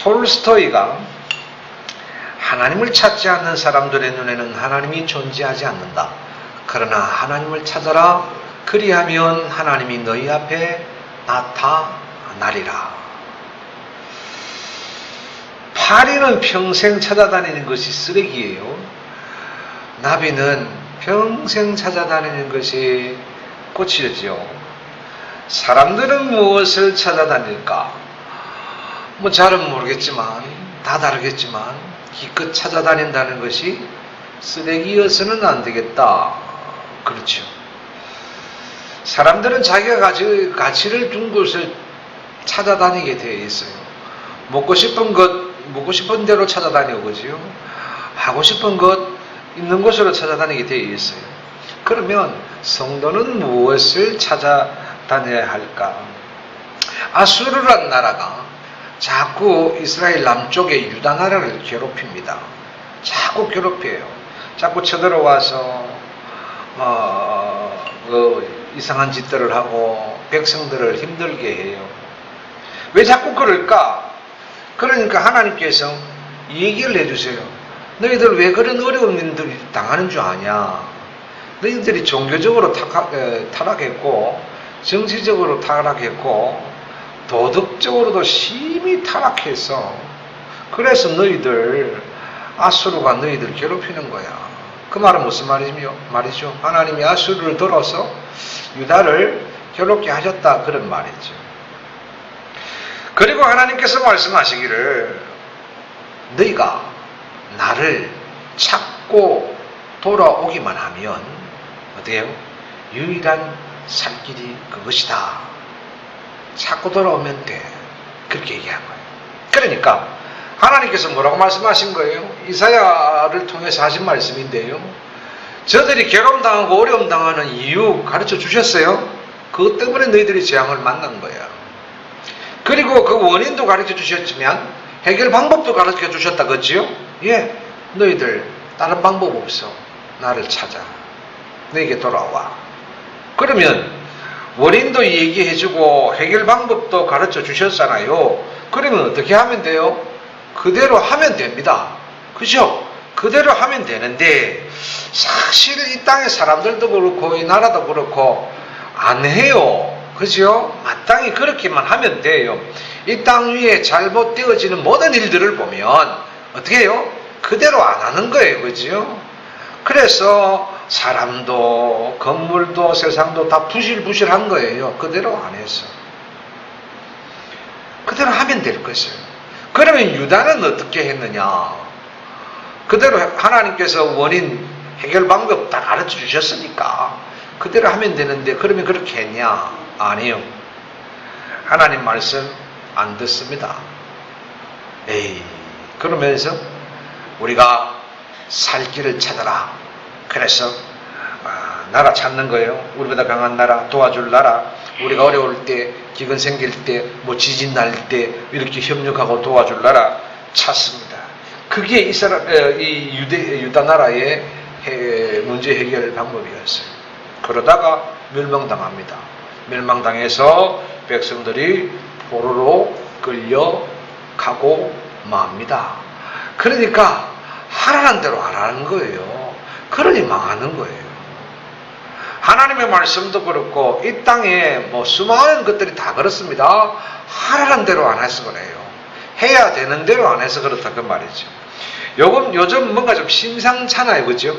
톨스토이가 하나님을 찾지 않는 사람들의 눈에는 하나님이 존재하지 않는다. 그러나 하나님을 찾아라. 그리하면 하나님이 너희 앞에 나타나리라. 파리는 평생 찾아다니는 것이 쓰레기예요. 나비는 평생 찾아다니는 것이 꽃이죠. 사람들은 무엇을 찾아다닐까? 뭐 잘은 모르겠지만 다 다르겠지만 기껏 찾아다닌다는 것이 쓰레기여서는 안 되겠다. 그렇죠. 사람들은 자기가 가치를 둔 곳을 찾아다니게 되어 있어요. 먹고 싶은 대로 찾아다니고지요. 하고 싶은 것 있는 곳으로 찾아다니게 되어 있어요. 그러면 성도는 무엇을 찾아다녀야 할까? 아수르란 나라가 자꾸 이스라엘 남쪽의 유다 나라를 괴롭힙니다. 자꾸 괴롭혀요. 자꾸 쳐들어와서 이상한 짓들을 하고 백성들을 힘들게 해요. 왜 자꾸 그럴까? 그러니까 하나님께서 얘기를 해주세요. 너희들 왜 그런 어려운 일들을 당하는 줄 아냐? 너희들이 종교적으로 타락했고 정치적으로 타락했고 도덕적으로도 심히 타락해서 그래서 너희들 아수르가 너희들 괴롭히는 거야. 그 말은 무슨 말이죠? 하나님이 아수르를 들어서 유다를 괴롭게 하셨다 그런 말이죠. 그리고 하나님께서 말씀하시기를 너희가 나를 찾고 돌아오기만 하면 어때요? 유일한 살 길이 그것이다. 찾고 돌아오면 돼. 그렇게 얘기한 거예요. 그러니까 하나님께서 뭐라고 말씀하신 거예요? 이사야를 통해서 하신 말씀인데요. 저들이 괴로움당하고 어려움당하는 이유 가르쳐 주셨어요. 그것 때문에 너희들이 재앙을 만난 거야. 그리고 그 원인도 가르쳐 주셨지만 해결 방법도 가르쳐 주셨다 그렇지요? 예, 너희들 다른 방법 없어. 나를 찾아. 너에게 돌아와. 그러면 원인도 얘기해주고 해결 방법도 가르쳐 주셨잖아요. 그러면 어떻게 하면 돼요? 그대로 하면 됩니다. 그죠? 그대로 하면 되는데 사실 이 땅의 사람들도 그렇고 이 나라도 그렇고 안 해요. 그죠? 마땅히 그렇게만 하면 돼요. 이 땅 위에 잘못되어지는 모든 일들을 보면 어떻게 해요? 그대로 안 하는 거예요. 그죠? 그래서 사람도 건물도 세상도 다 부실부실한 거예요. 그대로 안 해서. 그대로 하면 될 것이에요. 그러면 유다는 어떻게 했느냐? 그대로 하나님께서 원인 해결 방법 다 가르쳐 주셨으니까 그대로 하면 되는데 그러면 그렇게 했냐? 아니요. 하나님 말씀 안 듣습니다. 에이, 그러면서 우리가 살 길을 찾아라. 그래서 나라 찾는 거예요. 우리보다 강한 나라, 도와줄 나라, 우리가 어려울 때, 기근 생길 때, 뭐 지진 날 때 이렇게 협력하고 도와줄 나라 찾습니다. 그게 이 유다 나라의 문제 해결 방법이었어요. 그러다가 멸망당합니다. 멸망당해서 백성들이 포로로 끌려가고 맙니다. 그러니까 하라는 대로 하라는 거예요. 그러니 망하는 거예요. 하나님의 말씀도 그렇고 이 땅에 뭐 수많은 것들이 다 그렇습니다. 하라는 대로 안 해서 그래요. 해야 되는 대로 안 해서 그렇다 그 말이죠. 요즘 뭔가 좀 심상찮아요. 그죠?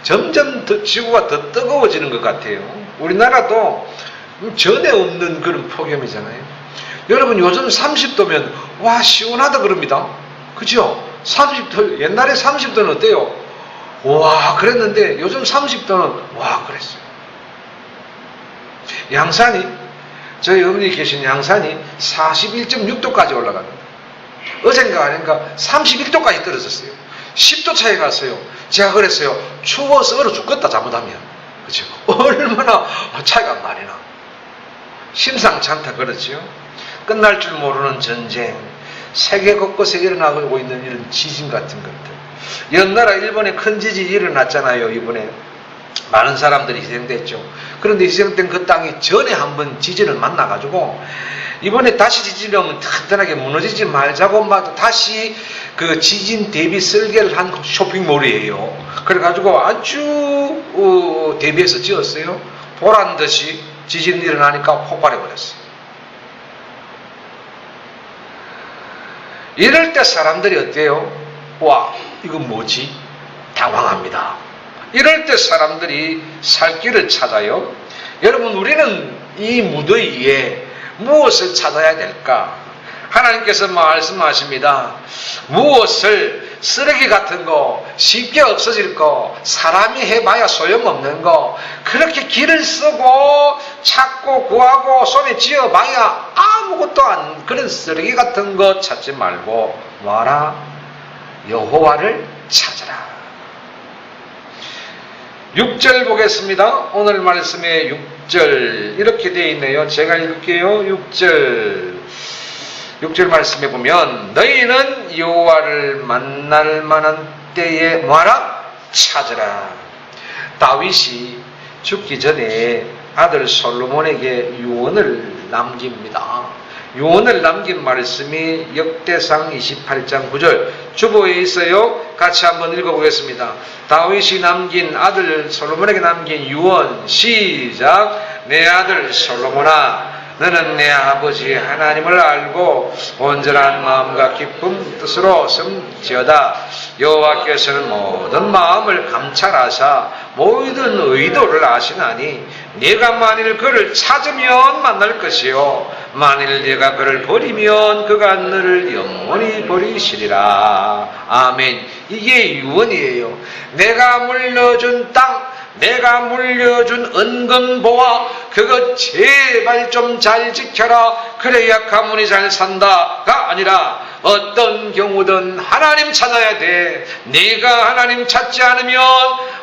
점점 더 지구가 더 뜨거워지는 것 같아요. 우리나라도 전에 없는 그런 폭염이잖아요. 여러분 요즘 30도면 와 시원하다 그럽니다. 그죠? 30도, 옛날에 30도는 어때요? 와 그랬는데 요즘 30도는 와 그랬어요. 양산이 저희 어머니 계신 양산이 41.6도까지 올라갑니다. 어젠가 아닌가 31도까지 떨어졌어요. 10도 차이 났어요. 제가 그랬어요. 추워서 얼어 죽겠다 잘못하면. 그렇죠? 얼마나 차이가 많이 나. 심상치 않다 그렇죠? 끝날 줄 모르는 전쟁, 세계 곳곳에 일어나고 있는 이런 지진 같은 것들. 연나라 일본에 큰 지진이 일어났잖아요. 이번에 많은 사람들이 희생됐죠. 그런데 희생된 그 땅이 전에 한번 지진을 만나가지고 이번에 다시 지진이 오면 튼튼하게 무너지지 말자고 막 다시 그 지진 대비 설계를 한 쇼핑몰이에요. 그래가지고 아주 대비해서 지었어요. 보란 듯이 지진이 일어나니까 폭발해버렸어요. 이럴 때 사람들이 어때요? 와, 이건 뭐지? 당황합니다. 이럴 때 사람들이 살 길을 찾아요. 여러분, 우리는 이 무더위에 무엇을 찾아야 될까? 하나님께서 말씀하십니다. 무엇을 쓰레기 같은 거, 쉽게 없어질 거, 사람이 해봐야 소용없는 거, 그렇게 길을 쓰고 찾고 구하고 손에 쥐어봐야 아무것도 안, 그런 쓰레기 같은 거 찾지 말고 뭐하라? 여호와를 찾으라. 6절 보겠습니다. 오늘 말씀의 6절 이렇게 되어 있네요. 제가 읽을게요. 6절 말씀에 보면 너희는 여호와를 만날 만한 때에 뭐하라? 찾으라. 다윗이 죽기 전에 아들 솔로몬에게 유언을 남깁니다. 유언을 남긴 말씀이 역대상 28장 9절 주보에 있어요. 같이 한번 읽어보겠습니다. 다윗이 남긴 아들 솔로몬에게 남긴 유언 시작. 내 아들 솔로몬아, 너는 내 아버지 하나님을 알고 온전한 마음과 깊은 뜻으로 섬지어다. 여호와께서는 모든 마음을 감찰하사 모든 의도를 아시나니 네가 만일 그를 찾으면 만날 것이요 만일 네가 그를 버리면 그가 너를 영원히 버리시리라. 아멘. 이게 유언이에요. 내가 물려준 땅, 내가 물려준 은근보화 그거 제발 좀 잘 지켜라. 그래야 가문이 잘 산다가 아니라 어떤 경우든 하나님 찾아야 돼. 네가 하나님 찾지 않으면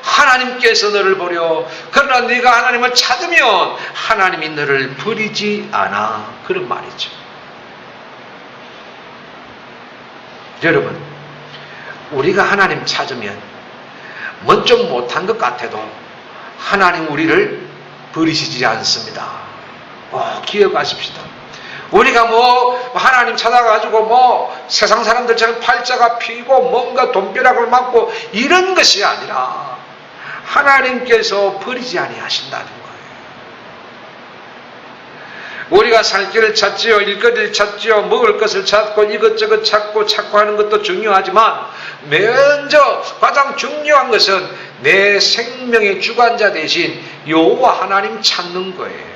하나님께서 너를 버려. 그러나 네가 하나님을 찾으면 하나님이 너를 버리지 않아. 그런 말이죠. 여러분, 우리가 하나님 찾으면 뭔 좀 못한 것 같아도 하나님 우리를 버리시지 않습니다. 기억하십시다. 우리가 하나님 찾아가지고 세상 사람들처럼 팔자가 피고 뭔가 돈벼락을 맞고 이런 것이 아니라 하나님께서 버리지 아니하신다는 거예요. 우리가 살 길을 찾지요, 일거리를 찾지요, 먹을 것을 찾고 이것저것 찾고 하는 것도 중요하지만 먼저 가장 중요한 것은 내 생명의 주관자 대신 여호와 하나님 찾는 거예요.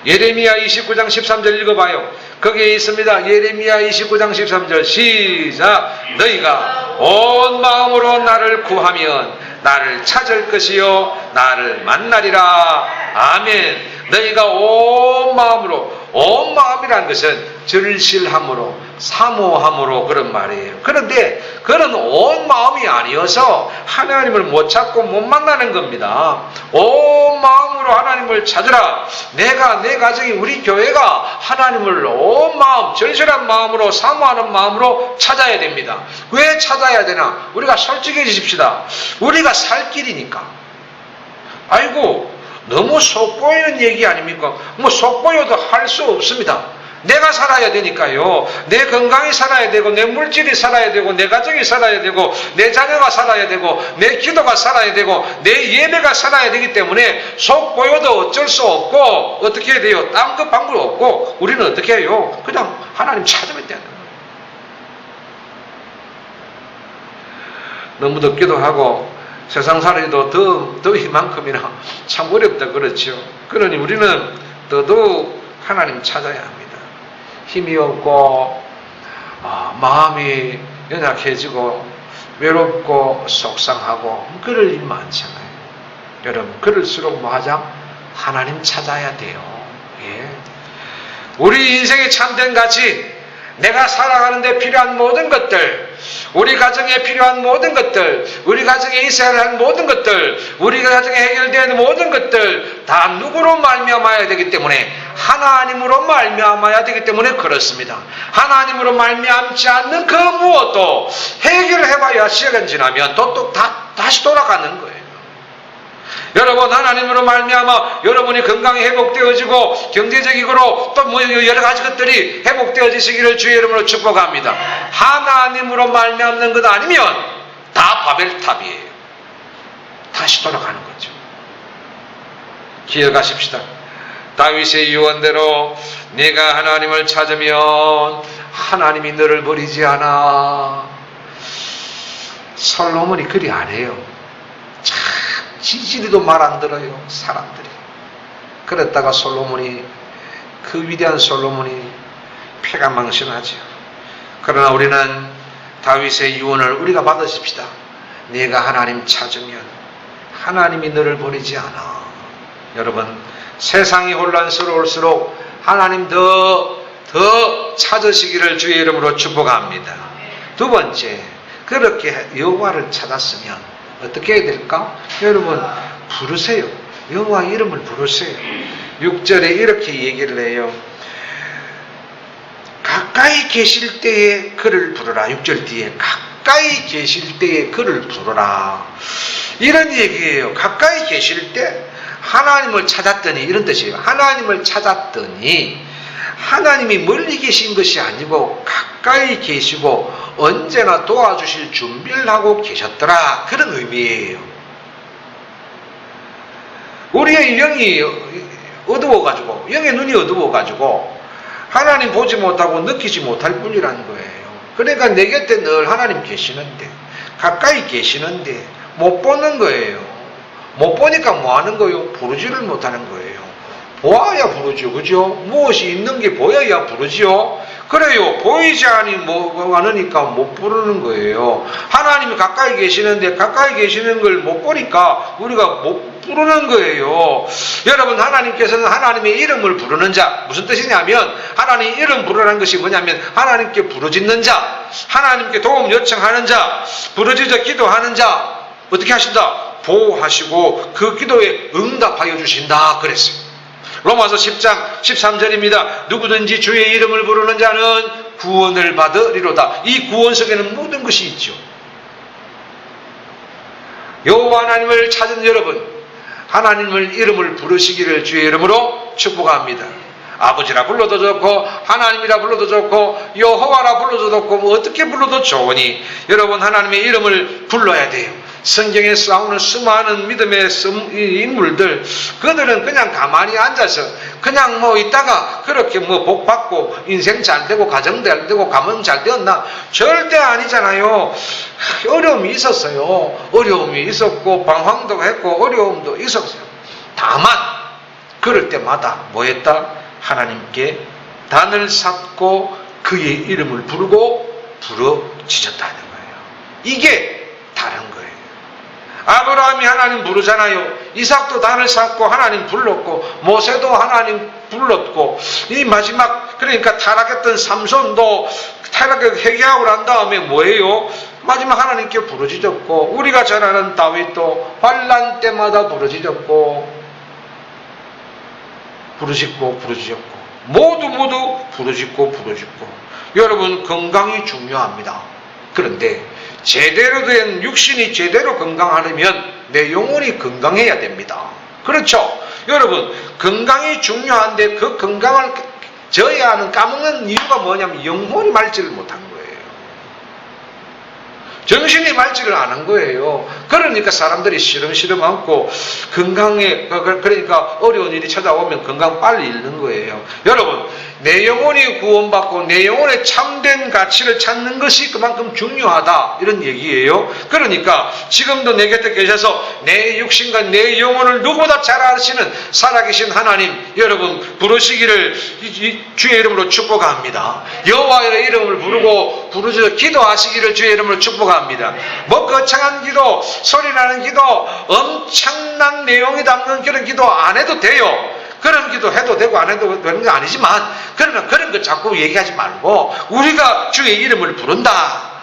예레미야 29장 13절 읽어봐요. 거기에 있습니다. 예레미야 29장 13절 시작. 너희가 온 마음으로 나를 구하면 나를 찾을 것이요 나를 만나리라. 아멘. 너희가 온 마음으로, 온 마음이라는 것은 절실함으로 사모함으로 그런 말이에요. 그런데 그런 온 마음이 아니어서 하나님을 못 찾고 못 만나는 겁니다. 온 마음으로 하나님을 찾으라. 내가, 내 가정이, 우리 교회가 하나님을 온 마음, 절실한 마음으로 사모하는 마음으로 찾아야 됩니다. 왜 찾아야 되나? 우리가 솔직해지십시다. 우리가 살 길이니까. 아이고, 너무 속보이는 얘기 아닙니까? 속보여도 할 수 없습니다. 내가 살아야 되니까요. 내 건강이 살아야 되고, 내 물질이 살아야 되고, 내 가정이 살아야 되고, 내 자녀가 살아야 되고, 내 기도가 살아야 되고, 내 예배가 살아야 되기 때문에 속보여도 어쩔 수 없고, 어떻게 해야 돼요? 딴 것 방법 없고, 우리는 어떻게 해요? 그냥 하나님 찾으면 되는 거예요. 너무 덥기도 하고, 세상 살이도 더위만큼이나 참 어렵다 그렇죠. 그러니 우리는 더더욱 하나님 찾아야 합니다. 힘이 없고 마음이 연약해지고 외롭고 속상하고 그럴 일 많잖아요. 여러분, 그럴수록 뭐하자? 하나님 찾아야 돼요. 예. 우리 인생의 참된 가치, 내가 살아가는 데 필요한 모든 것들, 우리 가정에 필요한 모든 것들, 우리 가정에 있어야 할 모든 것들, 우리 가정에 해결되는 모든 것들 다 누구로 말미암아야 되기 때문에 하나님으로 말미암아야 되기 때문에 그렇습니다. 하나님으로 말미암지 않는 그 무엇도 해결을 해봐야 시간 지나면 다시 돌아가는 거예요. 여러분, 하나님으로 말미암아 여러분이 건강이 회복되어지고 경제적으로 또 뭐 여러 가지 것들이 회복되어지시기를 주의 이름으로 축복합니다. 하나님으로 말미암는 것 아니면 다 바벨탑이에요. 다시 돌아가는 거죠. 기억하십시다. 다윗의 유언대로 네가 하나님을 찾으면 하나님이 너를 버리지 않아. 솔로몬이 그리 안 해요. 참 지지리도 말 안 들어요, 사람들이. 그랬다가 솔로몬이, 그 위대한 솔로몬이 패가망신하죠. 그러나 우리는 다윗의 유언을 우리가 받으십시다. 네가 하나님 찾으면 하나님이 너를 버리지 않아. 여러분, 세상이 혼란스러울수록 하나님 더 찾으시기를 주의 이름으로 축복합니다. 두 번째, 그렇게 여호와를 찾았으면 어떻게 해야 될까? 여러분, 부르세요. 여호와 이름을 부르세요. 6절에 이렇게 얘기를 해요. 가까이 계실 때에 그를 부르라. 6절 뒤에 가까이 계실 때에 그를 부르라. 이런 얘기예요. 가까이 계실 때 하나님을 찾았더니, 이런 뜻이에요. 하나님을 찾았더니 하나님이 멀리 계신 것이 아니고 가까이 계시고 언제나 도와주실 준비를 하고 계셨더라. 그런 의미예요. 우리의 영이 어두워가지고, 영의 눈이 어두워가지고 하나님 보지 못하고 느끼지 못할 뿐이라는 거예요. 그러니까 내 곁에 늘 하나님 계시는데, 가까이 계시는데 못 보는 거예요. 못 보니까 뭐 하는 거예요? 부르지를 못하는 거예요. 보아야 부르죠. 그죠? 무엇이 있는 게 보여야 부르지요. 그래요. 보이지 않으니까 못 부르는 거예요. 하나님이 가까이 계시는데 가까이 계시는 걸 못 보니까 우리가 못 부르는 거예요. 여러분, 하나님께서는 하나님의 이름을 부르는 자, 무슨 뜻이냐면 하나님 이름 부르라는 것이 뭐냐면 하나님께 부르짖는 자, 하나님께 도움 요청하는 자, 부르짖어 기도하는 자, 어떻게 하신다? 보호하시고 그 기도에 응답하여 주신다 그랬어요. 로마서 10장 13절입니다. 누구든지 주의 이름을 부르는 자는 구원을 받으리로다. 이 구원 속에는 모든 것이 있죠. 여호와 하나님을 찾은 여러분, 하나님을 이름을 부르시기를 주의 이름으로 축복합니다. 아버지라 불러도 좋고 하나님이라 불러도 좋고 여호와라 불러도 좋고 뭐 어떻게 불러도 좋으니 여러분, 하나님의 이름을 불러야 돼요. 성경에 나오는 수많은 믿음의 인물들, 그들은 그냥 가만히 앉아서 그냥 뭐 있다가 그렇게 뭐 복 받고 인생 잘 되고 가정 잘 되고 가문 잘 되었나? 절대 아니잖아요. 어려움이 있었어요. 어려움이 있었고 방황도 했고 어려움도 있었어요. 다만 그럴 때마다 뭐 했다? 하나님께 단을 쌓고 그의 이름을 부르고 부르짖었다는 거예요. 이게 다른 거예요. 아브라함이 하나님 부르잖아요. 이삭도 단을 쌓고 하나님 불렀고 모세도 하나님 불렀고, 이 마지막 그러니까 타락했던 삼손도 타락을 회개하고 난 다음에 뭐예요? 마지막 하나님께 부르짖었고, 우리가 잘 아는 다윗도 환난 때마다 부르짖었고 모두 부르짖고. 여러분, 건강이 중요합니다. 그런데 제대로 된 육신이 제대로 건강하려면 내 영혼이 건강해야 됩니다. 그렇죠? 여러분, 건강이 중요한데 그 건강을 져야 하는 까먹는 이유가 뭐냐면 영혼이 맑지를 못한 거예요. 정신이 맑지를 않은 거예요. 그러니까 사람들이 시름시름 않고 건강에, 그러니까 어려운 일이 찾아오면 건강 빨리 잃는 거예요. 여러분, 내 영혼이 구원받고 내 영혼의 참된 가치를 찾는 것이 그만큼 중요하다, 이런 얘기예요. 그러니까 지금도 내 곁에 계셔서 내 육신과 내 영혼을 누구보다 잘 아시는 살아계신 하나님, 여러분 부르시기를 주의 이름으로 축복합니다. 여호와의 이름을 부르고 부르짖어 기도하시기를 주의 이름으로 축복합니다. 뭐 거창한 기도, 소리나는 기도, 엄청난 내용이 담는 그런 기도 안 해도 돼요. 그런 기도 해도 되고 안 해도 되는 게 아니지만, 그러나 그런 거 자꾸 얘기하지 말고 우리가 주의 이름을 부른다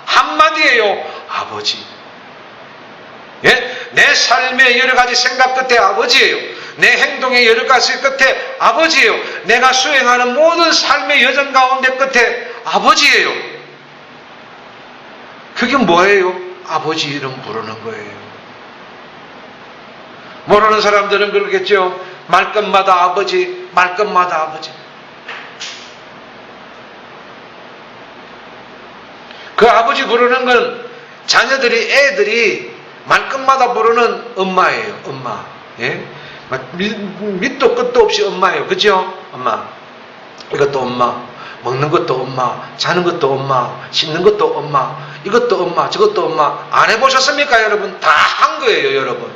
한마디예요. 아버지. 예? 내 삶의 여러 가지 생각 끝에 아버지예요. 내 행동의 여러 가지 끝에 아버지예요. 내가 수행하는 모든 삶의 여정 가운데 끝에 아버지예요. 그게 뭐예요? 아버지 이름 부르는 거예요. 모르는 사람들은 그러겠죠. 말끝마다 아버지, 말끝마다 아버지. 그 아버지 부르는 건 자녀들이, 애들이 말끝마다 부르는 엄마예요. 엄마. 예? 밑도 끝도 없이 엄마예요. 그죠? 엄마. 이것도 엄마. 먹는 것도 엄마. 자는 것도 엄마. 씻는 것도 엄마. 이것도 엄마. 저것도 엄마. 안 해보셨습니까, 여러분? 다 한 거예요, 여러분.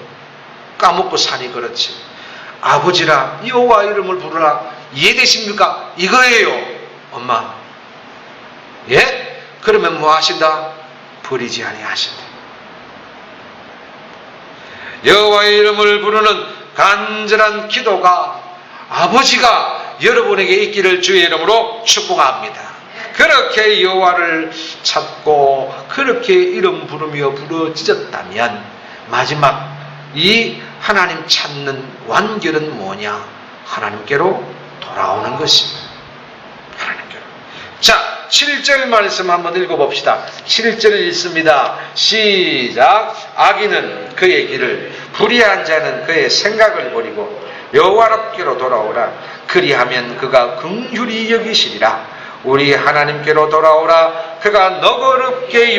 까먹고 사니 그렇지. 아버지라 여호와 이름을 부르라. 이해되십니까? 이거예요, 엄마. 예? 그러면 뭐 하신다? 버리지 아니하신다. 여호와의 이름을 부르는 간절한 기도가 아버지가 여러분에게 있기를 주의 이름으로 축복합니다. 그렇게 여호와를 찾고 그렇게 이름 부르며 부르짖었다면 마지막 이 하나님 찾는 완결은 뭐냐? 하나님께로 돌아오는 것입니다. 하나님께로. 자, 7절 말씀 한번 읽어봅시다. 7절 읽습니다. 시작. 악인은 그의 길을, 불의한 자는 그의 생각을 버리고 여호와께로 돌아오라. 그리하면 그가 긍휼히 여기시리라. 우리 하나님께로 돌아오라. 그가 너그럽게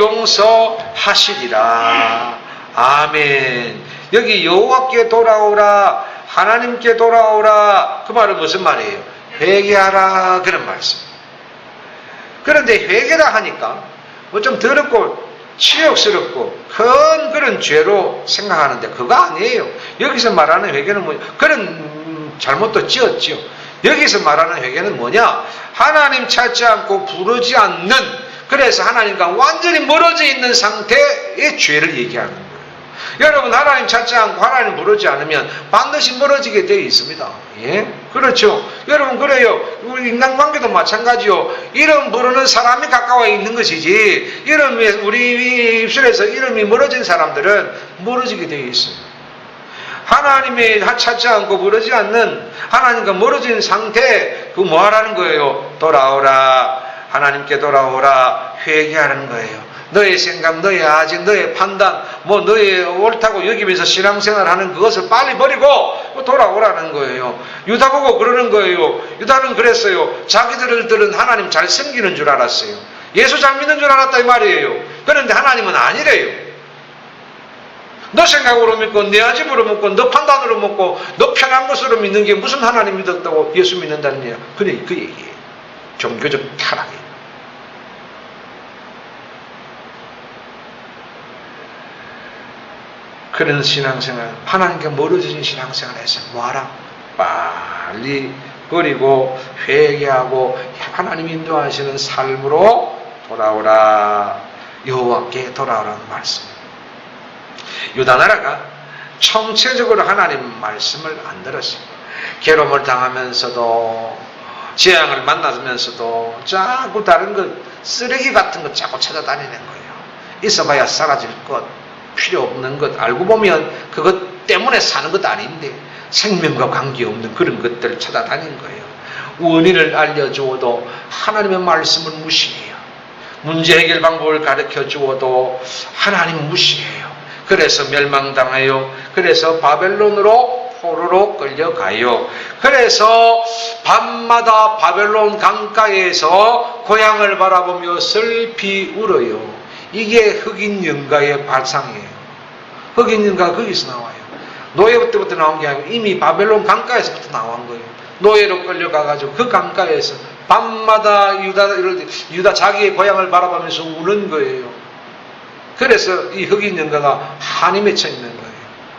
용서하시리라. 아멘. 여기 여호와께 돌아오라, 하나님께 돌아오라. 그 말은 무슨 말이에요? 회개하라, 그런 말씀. 그런데 회개라 하니까 뭐 좀 더럽고 치욕스럽고 큰 그런 죄로 생각하는데 그거 아니에요. 여기서 말하는 회개는 뭐냐? 그런 잘못도 지었지요. 여기서 말하는 회개는 뭐냐? 하나님 찾지 않고 부르지 않는, 그래서 하나님과 완전히 멀어져 있는 상태의 죄를 얘기하는 거예요. 여러분, 하나님 찾지 않고 하나님 부르지 않으면 반드시 멀어지게 되어 있습니다. 예? 그렇죠. 여러분, 그래요. 우리 인간관계도 마찬가지요. 이름 부르는 사람이 가까워 있는 것이지, 이름이, 우리 입술에서 이름이 멀어진 사람들은 멀어지게 되어 있습니다. 하나님이 찾지 않고 부르지 않는, 하나님과 멀어진 상태, 그 뭐 하라는 거예요? 돌아오라. 하나님께 돌아오라. 회개하는 거예요. 너의 생각, 너의 아직, 너의 판단, 뭐 너의 옳다고 여기면서 신앙생활 하는 그것을 빨리 버리고 돌아오라는 거예요. 유다 보고 그러는 거예요. 유다는 그랬어요. 자기들은 하나님 잘 섬기는 줄 알았어요. 예수 잘 믿는 줄 알았다 이 말이에요. 그런데 하나님은 아니래요. 너 생각으로 믿고 내 아집으로 믿고 너 판단으로 믿고 너 편한 것으로 믿는 게 무슨 하나님 믿었다고 예수 믿는다는 얘기야. 그래, 그 얘기예요. 종교적 타락이에요. 그런 신앙생활, 하나님께 멀어진 신앙생활에서 뭐하라? 빨리 버리고 회개하고 하나님 인도하시는 삶으로 돌아오라. 여호와께 돌아오라는 말씀. 유다 나라가 총체적으로 하나님 말씀을 안 들었어요. 괴로움을 당하면서도, 재앙을 만나면서도 자꾸 다른 것, 쓰레기 같은 것 자꾸 찾아다니는 거예요. 있어봐야 사라질 것, 필요 없는 것, 알고 보면 그것 때문에 사는 것도 아닌데 생명과 관계없는 그런 것들을 찾아다닌 거예요. 원인을 알려주어도 하나님의 말씀을 무시해요. 문제 해결 방법을 가르쳐 주어도 하나님 무시해요. 그래서 멸망당해요. 그래서 바벨론으로 포로로 끌려가요. 그래서 밤마다 바벨론 강가에서 고향을 바라보며 슬피 울어요. 이게 흑인 연가의 발상이에요. 흑인 연가가 거기서 나와요. 노예 때부터 나온 게 아니고 이미 바벨론 강가에서부터 나온 거예요. 노예로 끌려가가지고 그 강가에서 밤마다 유다 자기의 고향을 바라보면서 우는 거예요. 그래서 이 흑인 연가가 한이 맺혀 있는 거예요.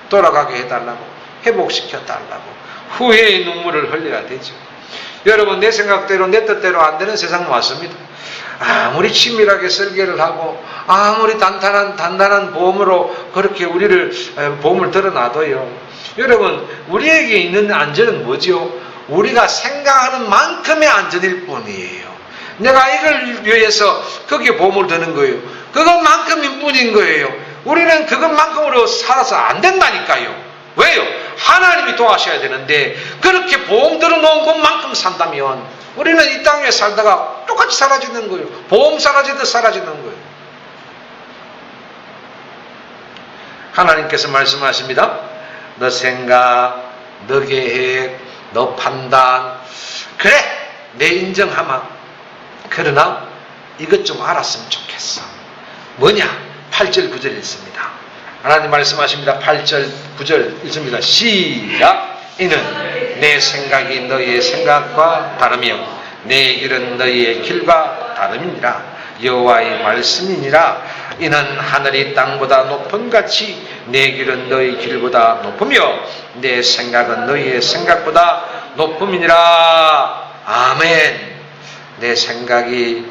돌아가게 해달라고, 회복시켜달라고 후회의 눈물을 흘려야 되죠. 여러분, 내 생각대로 내 뜻대로 안 되는 세상 왔습니다. 아무리 친밀하게 설계를 하고 아무리 단단한 보험으로 그렇게 보험을 들어놔도요. 여러분, 우리에게 있는 안전은 뭐죠? 우리가 생각하는 만큼의 안전일 뿐이에요. 내가 이걸 위해서 거기에 보험을 드는 거예요. 그것만큼인 뿐인 거예요. 우리는 그것만큼으로 살아서 안 된다니까요. 왜요? 하나님이 도와셔야 되는데 그렇게 보험 들어놓은 것만큼 산다면 우리는 이 땅에 살다가 똑같이 사라지는 거예요. 보험 사라지듯 사라지는 거예요. 하나님께서 말씀하십니다. 너 생각, 너 계획, 너 판단, 그래 내 인정하마. 그러나 이것 좀 알았으면 좋겠어. 뭐냐? 8절 9절 읽습니다. 하나님 말씀하십니다. 8절 9절 읽습니다. 시작. 이는 내 생각이 너희의 생각과 다르며 내 길은 너희의 길과 다름이니라. 여호와의 말씀이니라. 이는 하늘이 땅보다 높은 같이 내 길은 너희 길보다 높으며 내 생각은 너희의 생각보다 높음이니라. 아멘. 내 생각이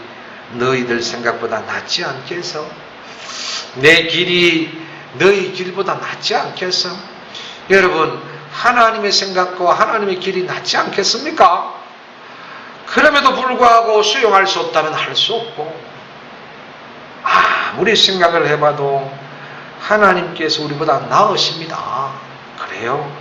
너희들 생각보다 낫지 않겠어? 내 길이 너희 길보다 낫지 않겠어? 여러분, 하나님의 생각과 하나님의 길이 낫지 않겠습니까? 그럼에도 불구하고 수용할 수 없다면 할 수 없고, 아무리 생각을 해봐도 하나님께서 우리보다 나으십니다. 그래요?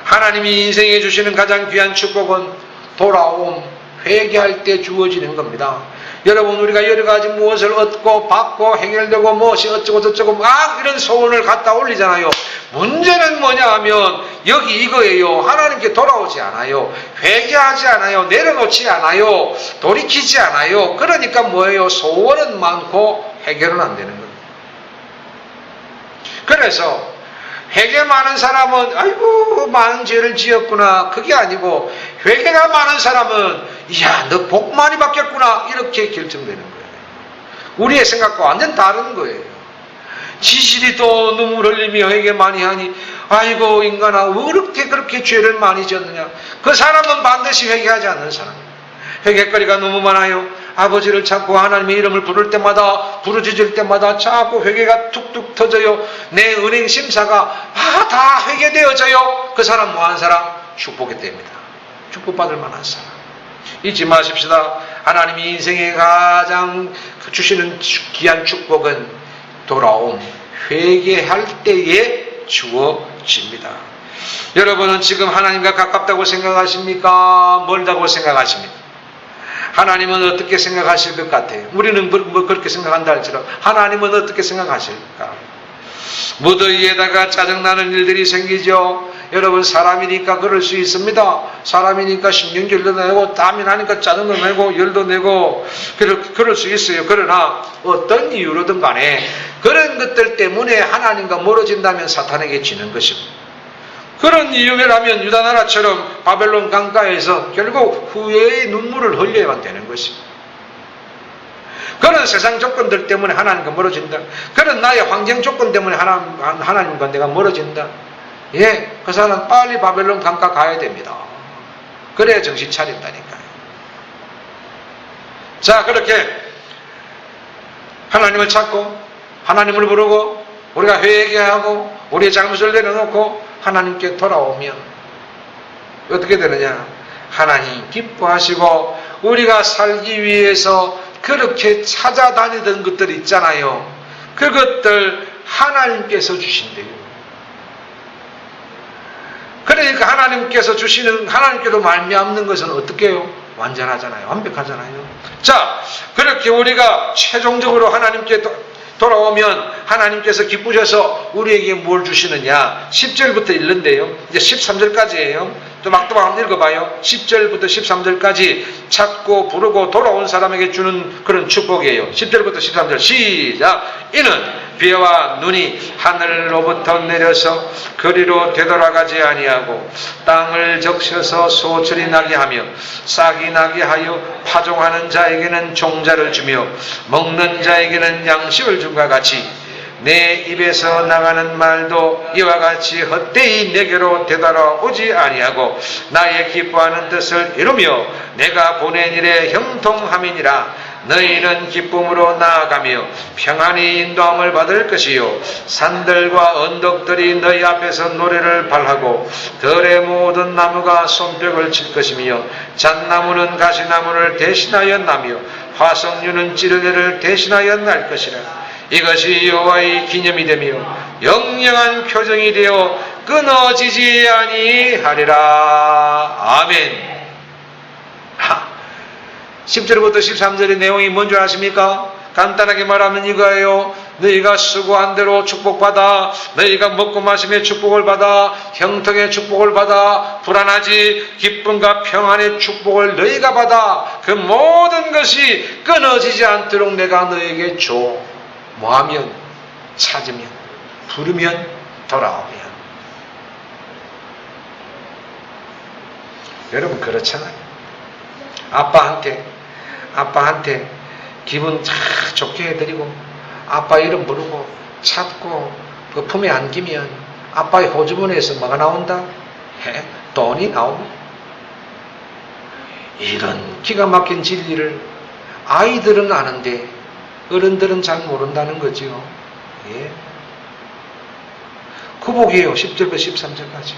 하나님이 인생에 주시는 가장 귀한 축복은 돌아옴, 회개할 때 주어지는 겁니다. 여러분, 우리가 여러 가지 무엇을 얻고 받고 해결되고 무엇이 어쩌고 저쩌고 막 이런 소원을 갖다 올리잖아요. 문제는 뭐냐 하면 여기 이거예요. 하나님께 돌아오지 않아요. 회개하지 않아요. 내려놓지 않아요. 돌이키지 않아요. 그러니까 뭐예요? 소원은 많고 해결은 안 되는 겁니다. 그래서 회개 많은 사람은 아이고 많은 죄를 지었구나, 그게 아니고 회개가 많은 사람은 이야 너 복 많이 받겠구나, 이렇게 결정되는 거예요. 우리의 생각과 완전 다른 거예요. 지실이 또 눈물 흘리며 회개 많이 하니 아이고 인간아 왜 그렇게 죄를 많이 지었느냐. 그 사람은 반드시 회개하지 않는 사람이에요. 회개거리가 너무 많아요. 아버지를 찾고 하나님의 이름을 부를 때마다, 부르짖을 때마다 자꾸 회개가 툭툭 터져요. 내 은행 심사가 다 회개되어져요. 그 사람 뭐한 사람? 축복이 됩니다. 축복받을 만한 사람. 잊지 마십시다. 하나님이 인생에 가장 주시는 귀한 축복은 돌아옴, 회개할 때에 주어집니다. 여러분은 지금 하나님과 가깝다고 생각하십니까? 멀다고 생각하십니까? 하나님은 어떻게 생각하실 것 같아요? 우리는 뭐 그렇게 생각한다 할지라도 하나님은 어떻게 생각하실까? 무더위에다가 짜증나는 일들이 생기죠. 여러분, 사람이니까 그럴 수 있습니다. 사람이니까 신경질도 내고 땀이 나니까 짜증도 내고 열도 내고 그럴 수 있어요. 그러나 어떤 이유로든 간에 그런 것들 때문에 하나님과 멀어진다면 사탄에게 지는 것입니다. 그런 이유라면 유다나라처럼 바벨론 강가에서 결국 후회의 눈물을 흘려야만 되는 것입니다. 그런 세상 조건들 때문에 하나님과 멀어진다. 그런 나의 환경 조건 때문에 하나님과 내가 멀어진다. 예, 그 사람 빨리 바벨론 강가 가야 됩니다. 그래야 정신 차린다니까요. 자, 그렇게 하나님을 찾고 하나님을 부르고 우리가 회개하고 우리의 잘못을 내려놓고 하나님께 돌아오면 어떻게 되느냐? 하나님 기뻐하시고 우리가 살기 위해서 그렇게 찾아다니던 것들 있잖아요. 그것들 하나님께서 주신대요. 그러니까 하나님께서 주시는, 하나님께로 말미암는 것은 어떻게 해요? 완전하잖아요. 완벽하잖아요. 자, 그렇게 우리가 최종적으로 하나님께 돌아오면 하나님께서 기쁘셔서 우리에게 뭘 주시느냐? 10절부터 읽는데요. 이제 13절까지예요. 또박또박 한번 읽어봐요. 10절부터 13절까지 찾고 부르고 돌아온 사람에게 주는 그런 축복이에요. 10절부터 13절 시작. 이는 비와 눈이 하늘로부터 내려서 그리로 되돌아가지 아니하고 땅을 적셔서 소철이 나게 하며 싹이 나게 하여 파종하는 자에게는 종자를 주며 먹는 자에게는 양식을 준과 같이 내 입에서 나가는 말도 이와 같이 헛되이 내게로 되돌아오지 아니하고 나의 기뻐하는 뜻을 이루며 내가 보낸 일에 형통함이니라. 너희는 기쁨으로 나아가며 평안히 인도함을 받을 것이요 산들과 언덕들이 너희 앞에서 노래를 발하고 들의 모든 나무가 손뼉을 칠 것이며 잣나무는 가시나무를 대신하여 나며 화석류는 찌르개를 대신하여 날 것이라. 이것이 여호와의 기념이 되며 영영한 표정이 되어 끊어지지 아니하리라. 아멘. 10절부터 13절의 내용이 뭔 줄 아십니까? 간단하게 말하면 이거예요. 너희가 수고한 대로 축복받아, 너희가 먹고 마심의 축복을 받아, 형통의 축복을 받아, 불안하지 기쁨과 평안의 축복을 너희가 받아, 그 모든 것이 끊어지지 않도록 내가 너에게 줘. 뭐하면? 찾으면, 부르면, 돌아오면. 여러분 그렇잖아요. 아빠한테 기분 참 좋게 해드리고 아빠 이름 부르고 찾고 그 품에 안기면 아빠의 호주머니에서 뭐가 나온다? 돈이 나옵니다. 이런 기가 막힌 진리를 아이들은 아는데 어른들은 잘 모른다는 거지요. 예. 구복이에요. 10절부터 13절까지.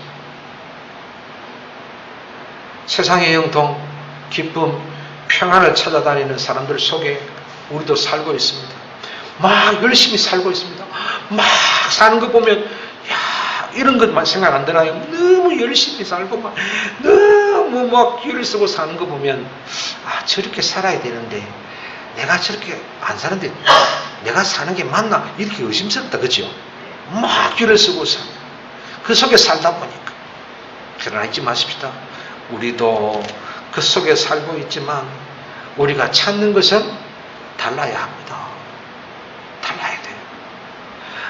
세상의 형통, 기쁨, 평안을 찾아다니는 사람들 속에 우리도 살고 있습니다. 막 열심히 살고 있습니다. 막 사는 거 보면 야 이런 것만 생각 안 드나요? 너무 열심히 살고 막 너무 막 기를 쓰고 사는 거 보면 아 저렇게 살아야 되는데 내가 저렇게 안 사는데 내가 사는 게 맞나? 이렇게 의심스럽다. 그죠? 막 기를 쓰고 그 속에 살다 보니까. 그러나 잊지 마십시다. 우리도 그 속에 살고 있지만 우리가 찾는 것은 달라야 합니다. 달라야 돼요.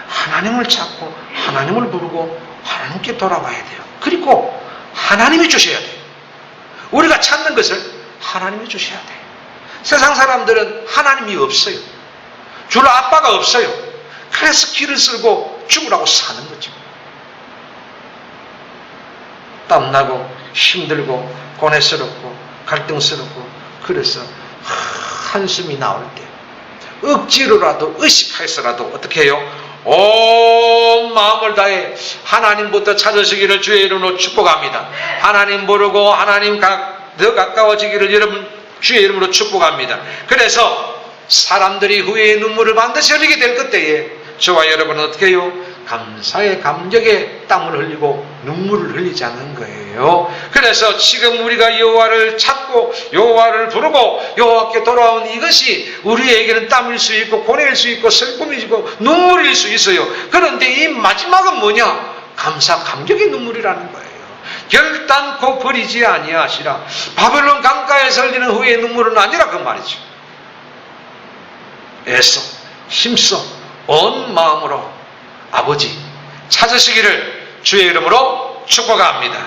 하나님을 찾고 하나님을 부르고 하나님께 돌아가야 돼요. 그리고 하나님이 주셔야 돼요. 우리가 찾는 것을 하나님이 주셔야 돼요. 세상 사람들은 하나님이 없어요. 줄 아빠가 없어요. 그래서 길을 쓸고 죽으라고 사는 거죠. 땀나고 힘들고 고뇌스럽고 갈등스럽고 그래서 한숨이 나올 때 억지로라도 의식해서라도 어떻게 해요? 온 마음을 다해 하나님부터 찾으시기를 주의 이름으로 축복합니다. 하나님 부르고 하나님 더 가까워지기를 여러분 주의 이름으로 축복합니다. 그래서 사람들이 후회의 눈물을 반드시 흘리게 될 그때에 저와 여러분은 어떻게 해요? 감사의 감격에 땀을 흘리고 눈물을 흘리지 않는 거예요. 그래서 지금 우리가 여호와를 찾고 여호와를 부르고 여호와께 돌아온 이것이 우리에게는 땀일 수 있고 고뇌일 수 있고 슬픔이고 눈물일 수 있어요. 그런데 이 마지막은 뭐냐? 감사 감격의 눈물이라는 거예요. 결단코 버리지 아니하시라. 바벨론 강가에서 흘리는 후회의 눈물은 아니라 그 말이죠. 애써 힘써 온 마음으로 아버지 찾으시기를 주의 이름으로 축복합니다.